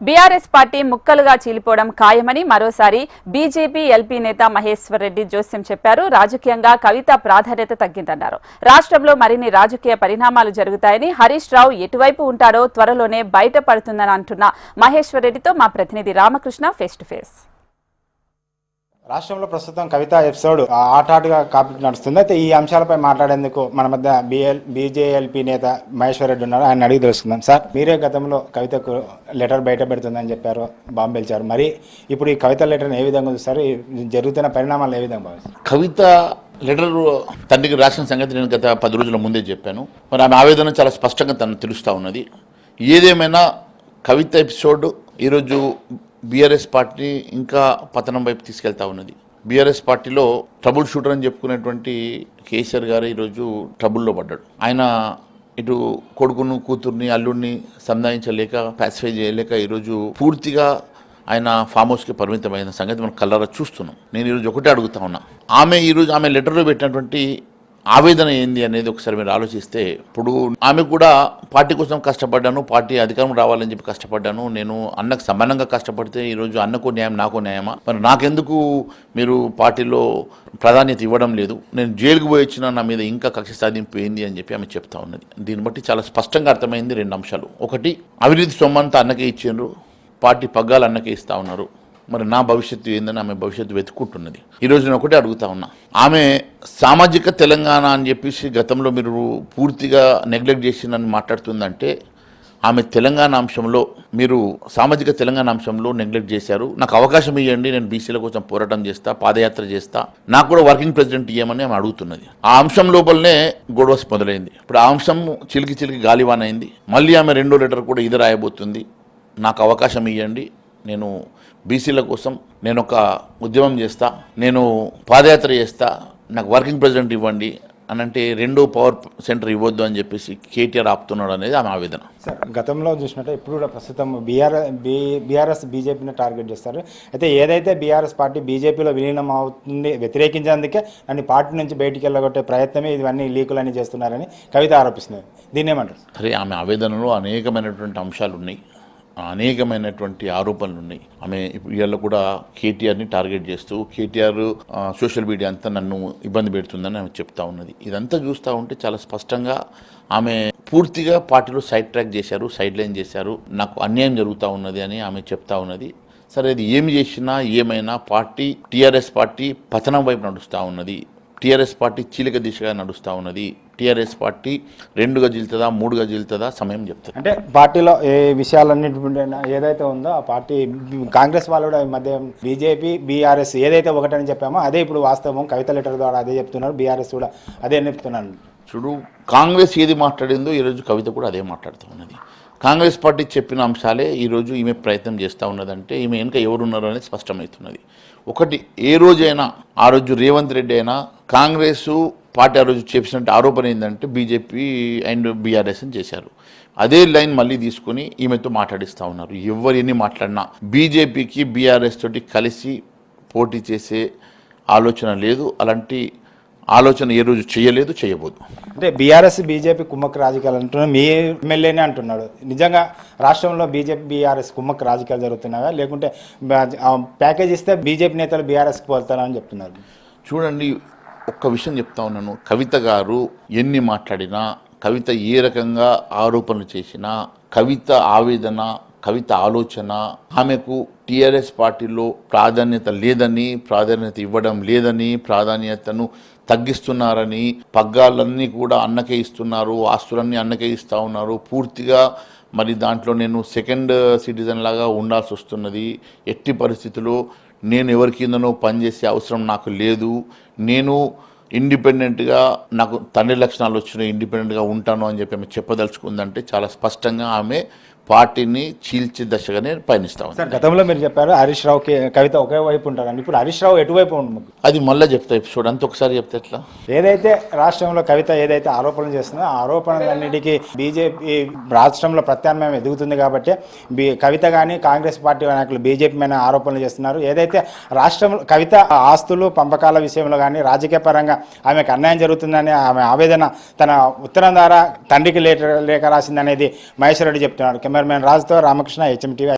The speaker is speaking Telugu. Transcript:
బీఆర్ఎస్ పార్టీ ముక్కలుగా చీలిపోవడం ఖాయమని మరోసారి బీజేపీ ఎల్పీ నేత మహేశ్వర్ రెడ్డి జోస్యం చెప్పారు. రాజకీయంగా కవిత ప్రాధాన్యత తగ్గిందన్నారు. రాష్ట్రంలో మరిన్ని రాజకీయ పరిణామాలు జరుగుతాయని, హరీష్ రావు ఎటువైపు ఉంటాడో త్వరలోనే బయటపడుతుందని అంటున్న మహేశ్వర్ రెడ్డితో మా ప్రతినిధి రామకృష్ణ ఫేస్ టు ఫేస్. రాష్ట్రంలో ప్రస్తుతం కవిత ఎపిసోడ్ ఆటాటుగా కాపీ నడుస్తుంది. అయితే ఈ అంశాలపై మాట్లాడేందుకు మన మధ్య బీజేఎల్పీ నేత మహేశ్వర్ రెడ్డి ఉన్నారు. ఆయన అడిగి తెలుసుకుందాం. సార్, మీరే గతంలో కవితకు లెటర్ బయట పెడుతుందని చెప్పారు, బాంబు పేల్చారు. మరి ఇప్పుడు ఈ కవిత లెటర్ని ఏ విధంగా చూస్తారు? జరుగుతున్న పరిణామాలు ఏ విధంగా భావిస్తారు? కవిత లెటర్ తండ్రికి రాసిన సంగతి నేను గత 10 రోజుల ముందే చెప్పాను. మరి ఆమె ఆవేదన చాలా స్పష్టంగా తను తెలుస్తూ ఉన్నది. ఏదేమైనా కవిత ఎపిసోడ్ ఈరోజు బీఆర్ఎస్ పార్టీ ఇంకా పతనం వైపు తీసుకెళ్తా ఉన్నది. బీఆర్ఎస్ పార్టీలో ట్రబుల్ షూటర్ అని చెప్పుకునేటువంటి కేసీఆర్ గారు ఈరోజు ట్రబుల్లో పడ్డాడు. ఆయన ఇటు కొడుకును, కూతుర్ని, అల్లుడిని సంధాయించలేక, పాసిఫై చేయలేక ఈరోజు పూర్తిగా ఆయన ఫామ్ హౌస్కి పరిమితమైన సంగతి మనం కళ్ళారా చూస్తున్నాం. నేను ఈరోజు ఒకటే అడుగుతా ఉన్నా, ఆమె లెటర్లో పెట్టినటువంటి ఆవేదన ఏంది అనేది ఒకసారి మీరు ఆలోచిస్తే, ఇప్పుడు ఆమె కూడా పార్టీ కోసం కష్టపడ్డాను, పార్టీ అధికారం రావాలని చెప్పి కష్టపడ్డాను, నేను అన్నకు సమానంగా కష్టపడితే ఈరోజు అన్నకు న్యాయం, నాకు న్యాయమా, మరి నాకెందుకు మీరు పార్టీలో ప్రాధాన్యత ఇవ్వడం లేదు, నేను జైలుకు పోయి వచ్చినా నా మీద ఇంకా కక్ష సాధింపు ఏంది అని చెప్పి ఆమె చెప్తా ఉన్నది. దీన్ని బట్టి చాలా స్పష్టంగా అర్థమైంది 2 అంశాలు. ఒకటి, అవినీతి సొమ్మంతా అన్నకే ఇచ్చిండ్రు, పార్టీ పగ్గాలు అన్నకే ఇస్తా ఉన్నారు. మరి నా భవిష్యత్తు ఏందని ఆమె భవిష్యత్తు వెతుక్కుంటున్నది. ఈరోజు నేను ఒకటే అడుగుతా ఉన్నా, ఆమె సామాజిక తెలంగాణ అని చెప్పేసి గతంలో మీరు పూర్తిగా నెగ్లెక్ట్ చేసిందని మాట్లాడుతుందంటే, ఆమె తెలంగాణ అంశంలో మీరు సామాజిక తెలంగాణ అంశంలో నెగ్లెక్ట్ చేశారు. నాకు అవకాశం ఇవ్వండి, నేను బీసీల కోసం పోరాటం చేస్తా, పాదయాత్ర చేస్తా, నాకు కూడా వర్కింగ్ ప్రెసిడెంట్ ఇవ్వమని ఆమె అడుగుతున్నది. ఆ అంశం లోపలనే గొడవ మొదలైంది. ఇప్పుడు ఆ అంశం చిలికి గాలివాన్ అయింది. మళ్ళీ ఆమె 2వ లెటర్ కూడా ఇది రాయబోతుంది, నాకు అవకాశం ఇవ్వండి, నేను బీసీల కోసం నేను ఒక ఉద్యమం చేస్తా, నేను పాదయాత్ర చేస్తా, నాకు వర్కింగ్ ప్రెసిడెంట్ ఇవ్వండి అని అంటే 2వ పవర్ సెంటర్ ఇవ్వద్దు అని చెప్పేసి కేటీఆర్ ఆపుతున్నాడు అనేది ఆమె ఆవేదన. సార్, గతంలో చూసినట్టే ఇప్పుడు కూడా ప్రస్తుతం బీఆర్ఎస్ బీజేపీని టార్గెట్ చేస్తారు. అయితే ఏదైతే బీఆర్ఎస్ పార్టీ బీజేపీలో విలీనం అవుతుంది వ్యతిరేకించేందుకే అన్ని పార్టీ నుంచి బయటికి వెళ్ళగొట్టే ప్రయత్నమే ఇవన్నీ లీకులన్నీ చేస్తున్నారని కవిత ఆరోపిస్తున్నారు. దీన్ని ఏమంటారు? సరే, ఆమె ఆవేదనలో అనేకమైనటువంటి అంశాలు ఉన్నాయి, అనేకమైనటువంటి ఆరోపణలు ఉన్నాయి. ఆమె ఇవాళ కూడా కేటీఆర్ని టార్గెట్ చేస్తూ, కేటీఆర్ సోషల్ మీడియా అంతా నన్ను ఇబ్బంది పెడుతుందని ఆమె చెప్తా ఉన్నది. ఇదంతా చూస్తూ ఉంటే చాలా స్పష్టంగా ఆమె పూర్తిగా పార్టీలో సైడ్ ట్రాక్ చేశారు, సైడ్ లైన్ చేశారు, నాకు అన్యాయం జరుగుతూ ఉన్నది అని ఆమె చెప్తా ఉన్నది. సరే, అది ఏమి చేసినా ఏమైనా పార్టీ టీఆర్ఎస్ పార్టీ పతనం వైపు నడుస్తూ ఉన్నది, టీఆర్ఎస్ పార్టీ చీలిక దిశగా నడుస్తూ ఉన్నది. టీఆర్ఎస్ పార్టీ 2గా జీలుతుందా, 3గా జీలుతుందా సమయం చెప్తుంది. అంటే పార్టీలో ఏ విషయాలన్నింటి ఏదైతే ఉందో ఆ పార్టీ కాంగ్రెస్ వాళ్ళు కూడా మధ్య బీజేపీ బీఆర్ఎస్ ఏదైతే ఒకటని చెప్పామో అదే ఇప్పుడు వాస్తవం. కవిత లెటర్ ద్వారా అదే చెప్తున్నారు, బీఆర్ఎస్ కూడా అదే చెప్తున్నాను. చూడు, కాంగ్రెస్ ఏది మాట్లాడిందో ఈరోజు కవిత కూడా అదే మాట్లాడుతూ ఉన్నది. కాంగ్రెస్ పార్టీ చెప్పిన అంశాలే ఈరోజు ఈమె ప్రయత్నం చేస్తూ ఉన్నదంటే ఈమె వెనుక ఎవరున్నారో అనేది స్పష్టమవుతున్నది. ఒకటి, ఏ రోజైనా ఆ రోజు రేవంత్ రెడ్డి అయినా కాంగ్రెస్ పార్టీ ఆ రోజు చేసినట్టు ఆరోపణ ఏంటంటే బీజేపీ అండ్ బీఆర్ఎస్ అని చేశారు. అదే లైన్ మళ్ళీ తీసుకుని ఈమెతో మాట్లాడిస్తూ ఉన్నారు. ఎవరు ఎన్ని మాట్లాడినా బీజేపీకి బీఆర్ఎస్ తోటి కలిసి పోటీ చేసే ఆలోచన లేదు, అలాంటి ఆలోచన ఏ రోజు చేయలేదు, చేయబోదు. అంటే బీఆర్ఎస్ బీజేపీ కుమ్మక్క రాజకీయాలు అంటున్నారు, మీ ఎమ్మెల్యేనే అంటున్నాడు. నిజంగా రాష్ట్రంలో బీజేపీ బీఆర్ఎస్ కుమ్మక్క రాజకీయాలు జరుగుతున్నాయా, లేకుంటే ప్యాకేజ్ ఇస్తే బీజేపీ నేతలు బీఆర్ఎస్కి పోతారని చెప్తున్నారు? చూడండి, ఒక్క విషయం చెప్తా ఉన్నాను, కవిత గారు ఎన్ని మాట్లాడినా, కవిత ఏ రకంగా ఆరోపణలు చేసినా, కవిత ఆవేదన, కవిత ఆలోచన, ఆమెకు టీఆర్ఎస్ పార్టీలో ప్రాధాన్యత లేదని, ప్రాధాన్యత ఇవ్వడం లేదని, ప్రాధాన్యతను తగ్గిస్తున్నారని, పగ్గాలన్నీ కూడా అన్నకే ఇస్తున్నారు, ఆస్తులన్నీ అన్నకే ఇస్తూ ఉన్నారు, పూర్తిగా మరి దాంట్లో నేను సెకండ్ సిటిజన్ లాగా ఉండాల్సి వస్తున్నది, ఎట్టి పరిస్థితుల్లో నేను ఎవరి కిందనో పనిచేసే అవసరం నాకు లేదు, నేను ఇండిపెండెంట్గా నాకు తండ్రి లక్షణాలు వచ్చినాయి, ఇండిపెండెంట్గా ఉంటాను అని చెప్పి ఆమె చెప్పదలుచుకుందంటే చాలా స్పష్టంగా ఆమె పార్టీని చీల్చే దశగానే పయనిస్తాం. సార్, గతంలో మీరు చెప్పారు హరీష్ రావుకి కవిత ఒకే వైపు ఉంటారని. ఇప్పుడు హరీష్ రావు ఎటువైపు ఉంటుంది? అది మళ్ళీ చెప్తా, ఎపిసోడ్ అంతా ఒకసారి చెప్తే ఎట్లా? ఏదైతే రాష్ట్రంలో కవిత ఏదైతే ఆరోపణలు చేస్తుందో ఆ ఆరోపణలన్నిటికీ బీజేపీ రాష్ట్రంలో ప్రత్యామ్నాయం ఎదుగుతుంది కాబట్టి కవిత కానీ కాంగ్రెస్ పార్టీ నాయకులు బీజేపీ మీద ఆరోపణలు చేస్తున్నారు. ఏదైతే రాష్ట్రంలో కవిత ఆస్తులు పంపకాల విషయంలో కానీ రాజకీయ పరంగా ఆమెకు అన్యాయం జరుగుతుందని ఆమె ఆవేదన తన ఉత్తరం ద్వారా తండ్రికి లేఖ రాసిందనేది మహేశ్వర్ రెడ్డి చెప్తున్నారు. కెమెరామెన్ రాజుతో రామకృష్ణ, HM TV.